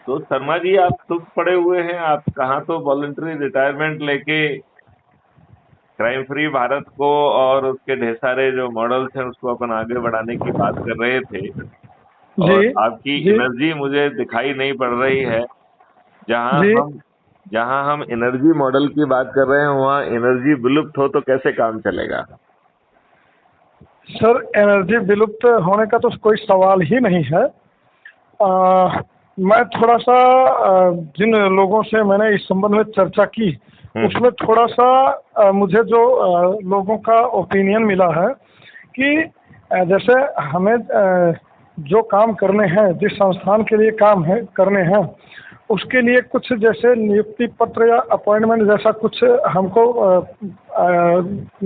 तो शर्मा जी, आप सुस्त पड़े हुए हैं। आप कहाँ तो वॉलंटरी रिटायरमेंट लेके क्राइम फ्री भारत को और उसके ढेर सारे जो मॉडल्स हैं उसको अपन आगे बढ़ाने की बात कर रहे थे। जी। और आपकी जी। एनर्जी मुझे दिखाई नहीं पड़ रही है। जहां जी। हम जहां हम एनर्जी मॉडल की बात कर रहे हैं वहां एनर्जी विलुप्त हो तो कैसे काम चलेगा? सर, एनर्जी विलुप्त होने का तो कोई सवाल ही नहीं है। मैं थोड़ा सा जिन लोगों से मैंने इस संबंध में चर्चा की, उसमें थोड़ा सा मुझे जो लोगों का ओपिनियन मिला है कि जैसे हमें जो काम करने हैं, जिस संस्थान के लिए काम है करने हैं, उसके लिए कुछ जैसे नियुक्ति पत्र या अपॉइंटमेंट जैसा कुछ हमको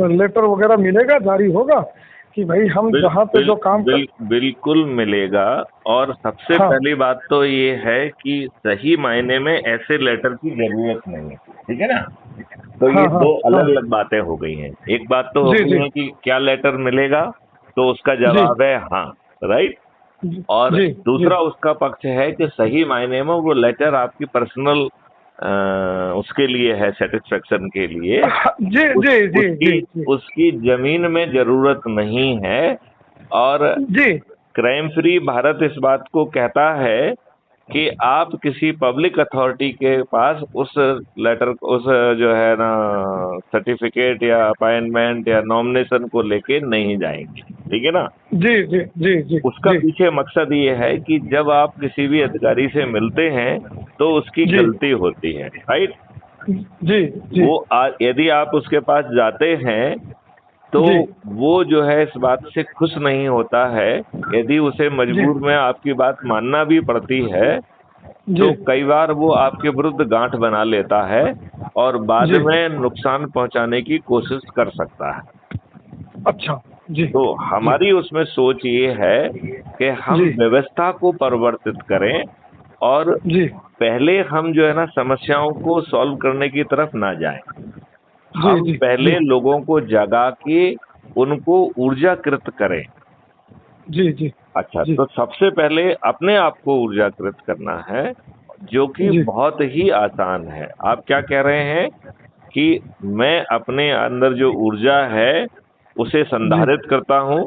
लेटर वगैरह मिलेगा, जारी होगा कि भाई हम बिल, जहाँ पे बिल, जो काम कर। बिल, बिल्कुल मिलेगा। और सबसे हाँ। पहली बात तो ये है कि सही मायने में ऐसे लेटर की जरूरत नहीं है। ठीक है ना? तो हाँ। ये हाँ। दो हाँ। अलग अलग बातें हो गई हैं। एक बात तो हो जी। गई जी। है कि क्या लेटर मिलेगा, तो उसका जी। जवाब है हाँ। राइट। जी। और जी। जी। दूसरा उसका पक्ष है कि सही मायने में वो लेटर आपकी पर्सनल उसके लिए है, सेटिस्फेक्शन के लिए। हाँ, जी। उस जी। जी। उसकी जी। जी। उसकी जमीन में जरूरत नहीं है। और जी। क्राइम फ्री भारत इस बात को कहता है कि आप किसी पब्लिक अथॉरिटी के पास उस लेटर, उस जो है ना सर्टिफिकेट या अपॉइंटमेंट या नॉमिनेशन को लेके नहीं जाएंगे। ठीक है ना? जी। जी। जी। जी। उसका जी। पीछे मकसद ये है कि जब आप किसी भी अधिकारी से मिलते हैं तो उसकी जी। गलती होती है। राइट। जी। जी। यदि आप उसके पास जाते हैं तो जी। वो जो है इस बात से खुश नहीं होता है। यदि उसे जी। मजबूर में आपकी बात मानना भी पड़ती है जी। तो कई बार वो आपके विरुद्ध गांठ बना लेता है और बाद जी। में नुकसान पहुंचाने की कोशिश कर सकता है। अच्छा। जी। तो जी। हमारी उसमें सोच ये है कि हम जी। व्यवस्था को परिवर्तित करें और जी। पहले हम जो है ना समस्याओं को सॉल्व करने की तरफ ना जाएं। जी। हम जी। जी। पहले लोगों को जगा के उनको ऊर्जाकृत करें। जी। जी। अच्छा, जी। तो सबसे पहले अपने आप को ऊर्जाकृत करना है, जो कि जी। बहुत ही आसान है। आप क्या कह रहे हैं कि मैं अपने अंदर जो ऊर्जा है उसे जी। संधारित करता हूं,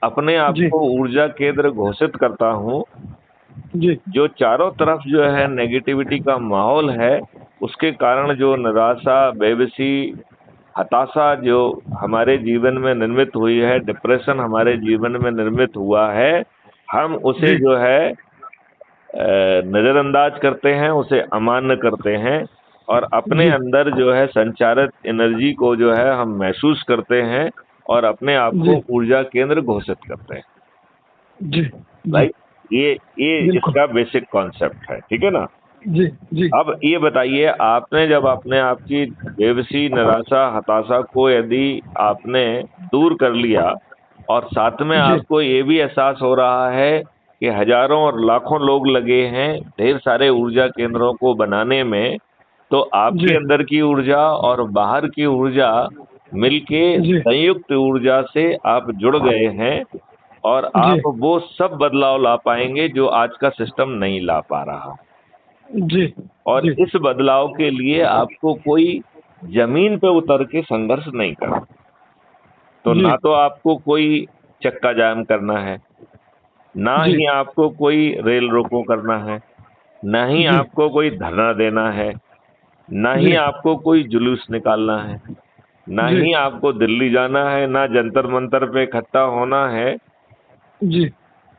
अपने आप जी। को ऊर्जा केंद्र घोषित करता हूं। जी। जो चारों तरफ जो है नेगेटिविटी का माहौल है, उसके कारण जो निराशा, बेबसी, हताशा जो हमारे जीवन में निर्मित हुई है, डिप्रेशन हमारे जीवन में निर्मित हुआ है, हम उसे जी। जो है नजरअंदाज करते हैं, उसे अमान्य करते हैं और अपने जी। अंदर जो है संचारित एनर्जी को जो है हम महसूस करते हैं और अपने आप जी। को ऊर्जा केंद्र घोषित करते हैं। जी। जी। राइट। ये बिल्कुल। इसका बेसिक कॉन्सेप्ट है। ठीक है ना? जी। जी। अब ये बताइए, आपने जब अपने आप की बेबसी, निराशा, हताशा को यदि आपने दूर कर लिया और साथ में जी। आपको ये भी एहसास हो रहा है कि हजारों और लाखों लोग लगे हैं ढेर सारे ऊर्जा केंद्रों को बनाने में, तो आपके जी। अंदर की ऊर्जा और बाहर की ऊर्जा मिलके जी। संयुक्त ऊर्जा से आप जुड़ गए हैं और जी। आप वो सब बदलाव ला पाएंगे जो आज का सिस्टम नहीं ला पा रहा। जी। और जी। इस बदलाव के लिए आपको कोई जमीन पे उतर के संघर्ष नहीं करना। तो जी। ना तो आपको कोई चक्का जाम करना है, ना जी। ही आपको कोई रेल रोको करना है, ना ही जी। आपको कोई धरना देना है, ना ही जी। आपको कोई जुलूस निकालना है, ना जी। ही आपको दिल्ली जाना है, ना जंतर मंतर पे इकट्ठा होना है। जी।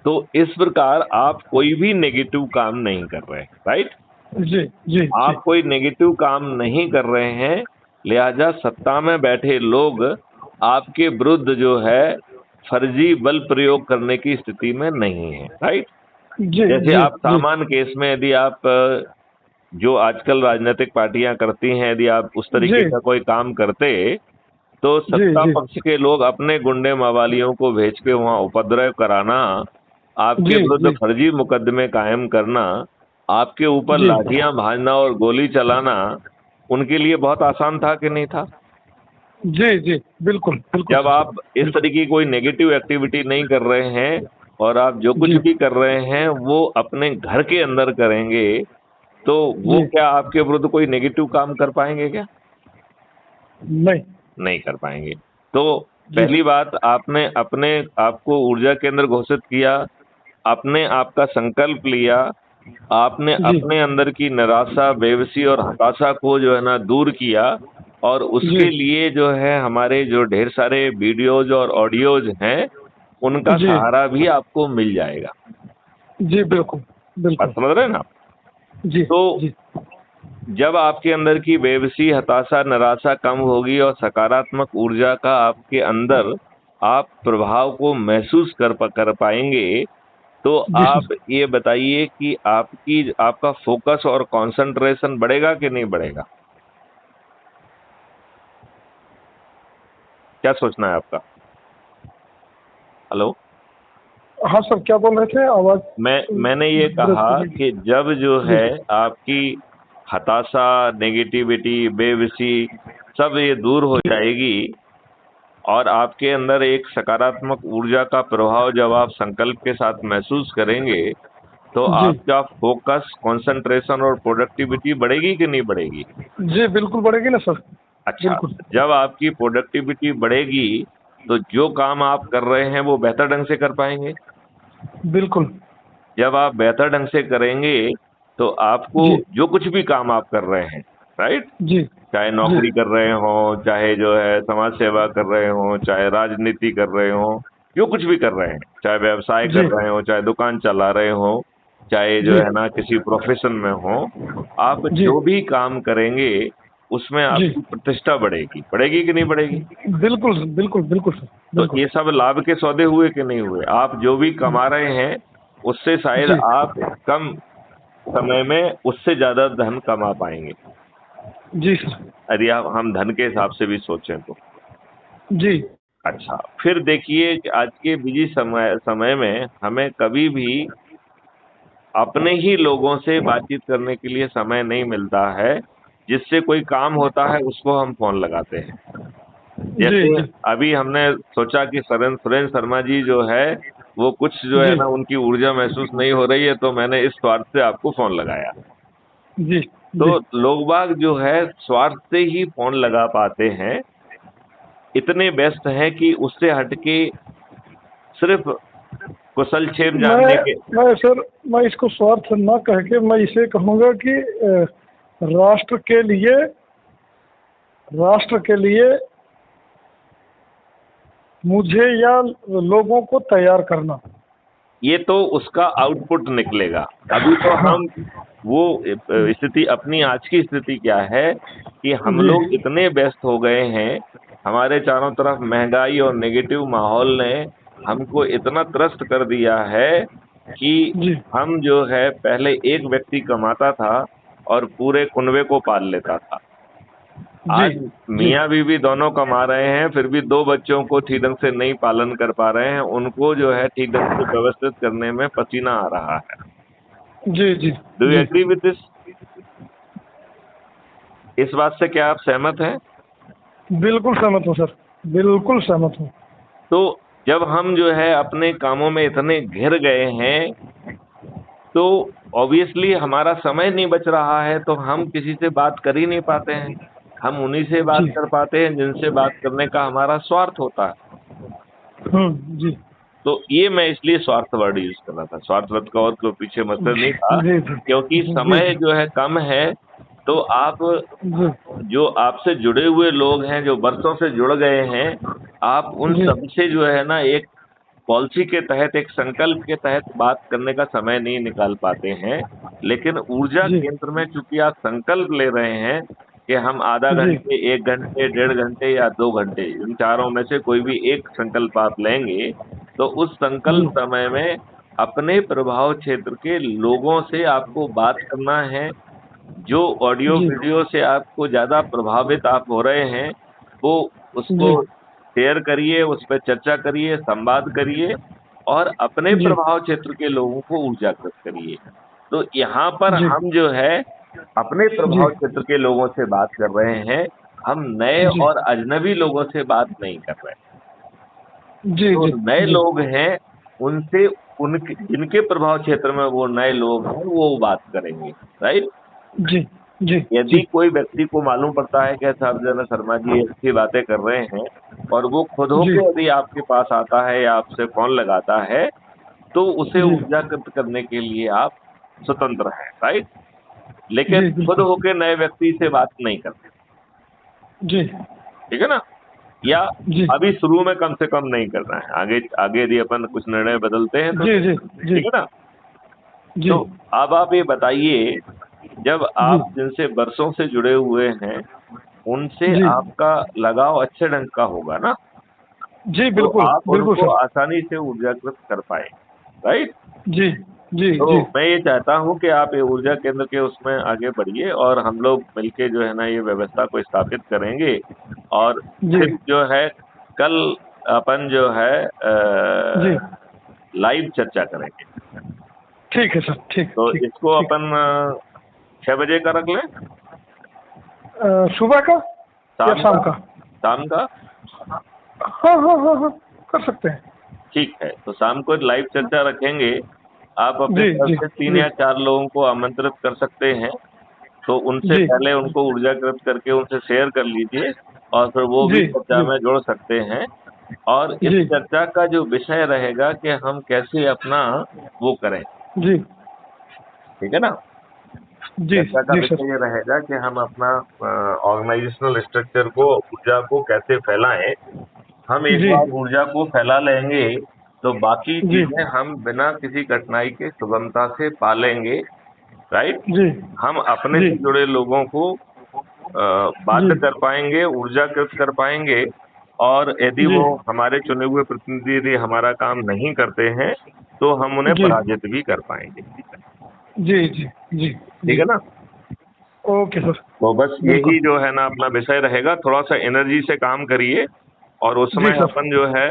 तो इस प्रकार आप कोई भी नेगेटिव काम नहीं कर रहे। राइट। जी। जी। जी। आप कोई नेगेटिव काम नहीं कर रहे हैं, लिहाजा सत्ता में बैठे लोग आपके विरुद्ध जो है फर्जी बल प्रयोग करने की स्थिति में नहीं है। राइट। जी। जैसे जी। आप जी। सामान्य केस में यदि आप जो आजकल राजनीतिक पार्टियां करती हैं, यदि आप उस जी। तरीके का कोई काम करते तो जी। सत्ता जी। पक्ष के लोग अपने गुंडे मवालियों को भेज के वहां उपद्रव कराना, आपके जी। विरुद्ध जी। फर्जी मुकदमे कायम करना, आपके ऊपर जी। लाठियां भाजना और गोली चलाना उनके लिए बहुत आसान था कि नहीं था? जी। जी। बिल्कुल बिल्कुल जब सर। आप इस बिल्कुल। तरह की कोई नेगेटिव एक्टिविटी नहीं कर रहे हैं और आप जो कुछ जी भी कर रहे हैं वो अपने घर के अंदर करेंगे, तो वो जी क्या आपके विरुद्ध कोई नेगेटिव काम कर पाएंगे क्या? नहीं। नहीं कर पाएंगे। तो जी पहली बात, आपने अपने आपको ऊर्जा केंद्र घोषित किया, आपने आपका संकल्प लिया, आपने जी अपने अंदर की निराशा, बेबसी और हताशा को जो है ना दूर किया, और जी उसके लिए जो है हमारे जो ढेर सारे वीडियोज और ऑडियोज हैं, उनका जी सहारा भी आपको मिल जाएगा। जी बिल्कुल बात बिल्कुल। समझ रहे हैं ना आप? जी तो जी जब आपके अंदर की बेबसी, हताशा, निराशा कम होगी और सकारात्मक ऊर्जा का आपके अंदर आप प्रभाव को महसूस कर पाएंगे, तो जी आप सर। ये बताइए कि आपका फोकस और कंसंट्रेशन बढ़ेगा कि नहीं बढ़ेगा? क्या सोचना है आपका? हेलो। हाँ सर, क्या बोल रहे थे? आवाज मैंने ये ब्रेक कहा हो गई। कि जब जो जी है आपकी हताशा, नेगेटिविटी, बेबसी सब ये दूर हो जाएगी, और आपके अंदर एक सकारात्मक ऊर्जा का प्रभाव जब आप संकल्प के साथ महसूस करेंगे, तो जी आपका फोकस, कंसंट्रेशन और प्रोडक्टिविटी बढ़ेगी कि नहीं बढ़ेगी? जी बिल्कुल बढ़ेगी ना सर। अच्छा, बिल्कुल जब आपकी प्रोडक्टिविटी बढ़ेगी, तो जो काम आप कर रहे हैं वो बेहतर ढंग से कर पाएंगे। बिल्कुल। जब आप बेहतर ढंग से करेंगे, तो आपको जी जो कुछ भी काम आप कर रहे हैं, राइट, जी चाहे जी नौकरी कर रहे हो, चाहे जो है समाज सेवा कर रहे हो, चाहे राजनीति कर रहे हो, जो कुछ भी कर रहे हैं, चाहे व्यवसाय कर जी रहे हो, चाहे दुकान चला रहे हो, चाहे जो जी है ना किसी प्रोफेशन में हो, आप जी जो भी काम करेंगे उसमें जी आपकी प्रतिष्ठा बढ़ेगी। बढ़ेगी कि नहीं बढ़ेगी? बिल्कुल बिल्कुल बिल्कुल सर। तो बिल्कुल। ये सब लाभ के सौदे हुए कि नहीं हुए? आप जो भी कमा रहे हैं, उससे शायद जी आप कम समय में उससे ज्यादा धन कमा पाएंगे, जी सर। यदि हम धन के हिसाब से भी सोचें तो। जी अच्छा, फिर देखिए कि आज के बिजी समय समय में हमें कभी भी अपने ही लोगों से बातचीत करने के लिए समय नहीं मिलता है। जिससे कोई काम होता है उसको हम फोन लगाते हैं। जी जैसे जी अभी हमने सोचा कि सुरेंद्र शर्मा जी जो है वो कुछ जो है जी ना उनकी ऊर्जा महसूस नहीं हो रही है, तो मैंने इस स्वार्थ से आपको फोन लगाया। जी तो जी लोग बाग जो है स्वार्थ से ही फोन लगा पाते हैं, इतने व्यस्त हैं कि उससे हटके सिर्फ कुशलक्षेम जानने के। मैं सर, मैं इसको स्वार्थ ना कह के मैं इसे कहूँगा कि राष्ट्र के लिए, राष्ट्र के लिए मुझे या लोगों को तैयार करना। ये तो उसका आउटपुट निकलेगा। अभी तो हाँ। हम वो स्थिति, अपनी आज की स्थिति क्या है कि हम जी लोग इतने व्यस्त हो गए हैं, हमारे चारों तरफ महंगाई और नेगेटिव माहौल ने हमको इतना त्रस्त कर दिया है कि जी हम जो है पहले एक व्यक्ति कमाता था और पूरे कुनबे को पाल लेता था। जी आज जी मियाँ बीवी दोनों कमा रहे हैं, फिर भी दो बच्चों को ठीक ढंग से नहीं पालन कर पा रहे हैं, उनको जो है ठीक ढंग से व्यवस्थित करने में पसीना आ रहा है। जी जी डू यू जी एग्री विद दिस? इस बात से क्या आप सहमत हैं? बिल्कुल सहमत हूँ सर, बिल्कुल सहमत हूँ। तो जब हम जो है अपने कामों में इतने घिर गए हैं, तो ऑब्वियसली हमारा समय नहीं बच रहा है, तो हम किसी से बात कर ही नहीं पाते हैं। हम उन्हीं से बात जी कर पाते हैं जिनसे बात करने का हमारा स्वार्थ होता है। जी तो ये मैं इसलिए स्वार्थ वर्ड यूज कर रहा था। स्वार्थवत का और कोई पीछे मकसद नहीं था, जी जी क्योंकि जी समय जो है कम है। तो आप जी जो आपसे जुड़े हुए लोग हैं, जो बरसों से जुड़ गए हैं, आप उन जी सब से जो है ना एक पॉलिसी के तहत, एक संकल्प के तहत बात करने का समय नहीं निकाल पाते हैं। लेकिन ऊर्जा जी केंद्र में चूंकि आप संकल्प ले रहे हैं कि हम आधा जी घंटे, 1 घंटे, 1.5 घंटे या 2 घंटे, इन चारों में से कोई भी एक संकल्प आप लेंगे, तो उस जी संकल्प समय में अपने प्रभाव क्षेत्र के लोगों से आपको बात करना है। जो ऑडियो जी वीडियो से आपको ज्यादा प्रभावित आप हो रहे हैं, वो उसको जी शेयर करिए, उस पर चर्चा करिए, संवाद करिए, और अपने जी प्रभाव क्षेत्र के लोगों को ऊर्जाकृत करिए। तो यहाँ पर जी हम जो है अपने जी प्रभाव क्षेत्र के लोगों से बात कर रहे हैं, हम नए जी और अजनबी लोगों से बात नहीं कर रहे हैं। जी जो जी नए जी लोग हैं उनसे उनके जिनके प्रभाव क्षेत्र में वो नए लोग हैं वो बात करेंगे, राइट। जी जी यदि कोई व्यक्ति को मालूम पड़ता है कि साहब शर्मा जी अच्छी बातें कर रहे हैं और वो खुद जी होके यदि आपके पास आता है या आपसे फोन लगाता है, तो उसे जी ऊर्जाकृत करने के लिए आप स्वतंत्र हैं, राइट। जी लेकिन खुद बिल्कुल होके नए व्यक्ति से बात नहीं करते, जी ठीक है ना। या जी अभी शुरू में कम से कम नहीं करना है, आगे आगे यदि अपन कुछ निर्णय बदलते हैं तो जी जी जी ठीक है ना। जी तो अब आप ये बताइए, जब जी आप जिनसे बरसों से जुड़े हुए हैं उनसे जी आपका लगाव अच्छे ढंग का होगा ना, जी तो बिल्कुल आप बिल्कुल उनको सर। आसानी से ऊर्जाकृत कर पाए, राइट। जी जी तो जी मैं ये चाहता हूँ कि आप ये ऊर्जा केंद्र के उसमें आगे बढ़िए और हम लोग मिलके जो है ना ये व्यवस्था को स्थापित करेंगे और जी फिर जो है कल अपन जो है जी लाइव चर्चा करेंगे। ठीक है सर, ठीक तो ठीक इसको ठीक। अपन 6 बजे का रख लें, सुबह का या शाम शाम का, का? शाम का। हाँ हाँ हाँ हाँ, कर सकते हैं। ठीक है, तो शाम को लाइव चर्चा रखेंगे। आप अपने जी तरफ जी से 3 जी या 4 लोगों को आमंत्रित कर सकते हैं, तो उनसे जी पहले उनको ऊर्जाकृत करके उनसे शेयर कर लीजिए और फिर वो भी जी चर्चा जी में जुड़ सकते हैं। और इस जी चर्चा का जो विषय रहेगा कि हम कैसे अपना वो करें, जी ठीक है ना। जी चर्चा का जी सर। विषय ये रहेगा कि हम अपना ऑर्गेनाइजेशनल स्ट्रक्चर को, ऊर्जा को कैसे फैलाएं। हम एक जी बार ऊर्जा को फैला लेंगे तो बाकी जी चीजें हम बिना किसी कठिनाई के सुगमता से पालेंगे, राइट। जी हम अपने जी से जुड़े लोगों को जी बाध्य कर पाएंगे, ऊर्जाकृत कर पाएंगे। और यदि जी वो हमारे चुने हुए प्रतिनिधि यदि हमारा काम नहीं करते हैं तो हम उन्हें जी पराजित भी कर पाएंगे, जी जी जी ठीक जी। है ना। Okay sir. तो बस बिल्कुल। यही जो है ना अपना विषय रहेगा, थोड़ा सा एनर्जी से काम करिए और जी उसमें सर। अपन जो है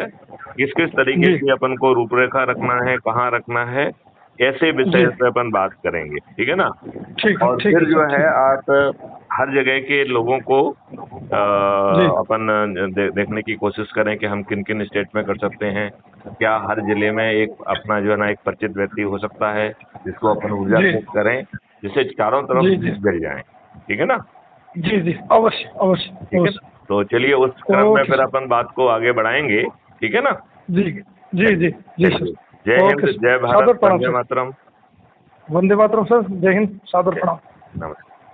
किस किस तरीके जी की अपन को रूपरेखा रखना है, कहाँ रखना है, ऐसे जी विषय पे अपन बात करेंगे, ठीक है ना। और ठीक फिर है जो सर, है ठीक। आप हर जगह के लोगों को जी अपन देखने की कोशिश करें कि हम किन किन स्टेट में कर सकते हैं। क्या हर जिले में एक अपना जो है ना एक परिचित व्यक्ति हो सकता है जिसको अपन जी ऊर्जाकृत करें, जिससे चारों तरफ जी जी दीप जल जाएं, ठीक है ना। जी जी, अवश्य अवश्य ठीक है ना, अवश्य। तो चलिए उस क्रम में ओके फिर सर। अपन बात को आगे बढ़ाएंगे, ठीक है ना। जी जी जी जी सर। चलिए, जय ओके हिंद, सर, जय भारत, सादर प्रणाम वंदे सर। मातरम। वंदे मातरम सर, जय हिंद, सादर प्रणाम। नमस्कार।